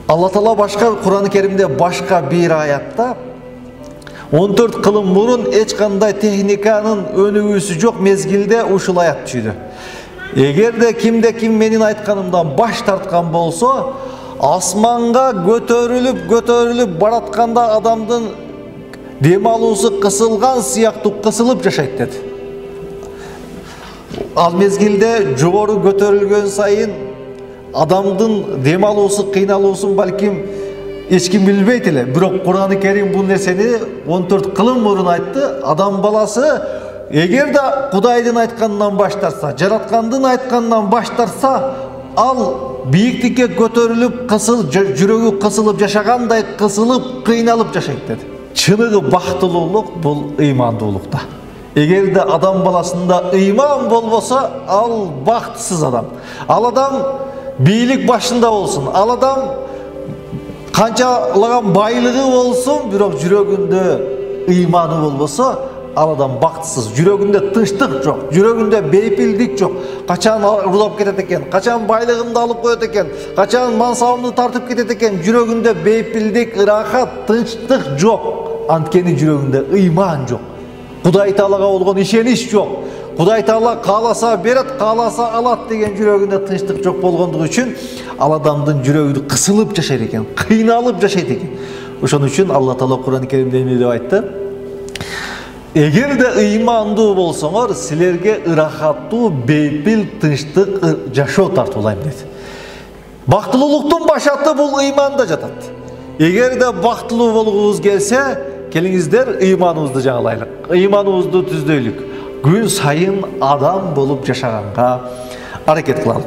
Allah Taala başka Kur'an-ı Kerim'de başka bir ayette 14 kılım burun hiç kanday tehnikanın önügüsü yok mezgilde uşul ayat çüydü. Eğer de kim menin aytkanımdan baş tartkan bolsa, asmanga götörülüp baratkanda adamdın dem alууsu kısılgan siyaktı kısılıp yaşayt dedi. Al mezgilde jogorу götörülgön sayın adamdın dem alууsu kıynalууsun balkim hiç kim bilbeyt ele. Bирок Kur'an-ı Kerim bu nerseni 14 kılım burun aytты. Adam balası eğer de Kudayдын aytkanından baştarsa, Jaratkandын aytkanından baştarsa, al biyiklikке götörülüp жүрөгү kısılıp yaşaganday kısılıp kıynalıp yaşayt dedi. Çınıgı baktılуулuk bul iymandуулukta. Eğer de adam balasında iman bolbosa al baktısız adam. Al adam biyilik başında olsun. Al adam kançalagan baylığı olsun, bирок жүрөгүндө ыйманы болбосо, ал адам бактысыз. Жүрөгүндө тынчтык жок, жүрөгүндө бейпилдик жок. Качан урлап кетет экен, качан байлыгымды алып коет экен, качан мансабымды тартып кетет экен, жүрөгүндө бейпилдик, ырахат, тынчтык жок. Анткени жүрөгүндө ыйман жок. Кудай Таалага болгон ишенич жок. Кудай Таала кааласа берет, кааласа алат деген жүрөгүндө тынчтык жок болгондугу үчүн ал адамдын жүрөгү кысылып жашайт экен, кыйналып жашайт экен. Ошон үчүн Алла Таала Кур'ан-ы Керимде эмне деп айтты? Эгер де ыймандуу болсоңор, силерге ырахаттуу, бейпил, тынчтык жашоо тартуулайм деди. Бактылуулуктун башаты бул ыйманда жатат. Эгер де бактылуу болгубуз келсе, келиңиздер ыйманыбызды жаңылайлык, ыйманыбызды түздөйлүк. Gün sayın adam bolup yaşaганга аракет кылалы.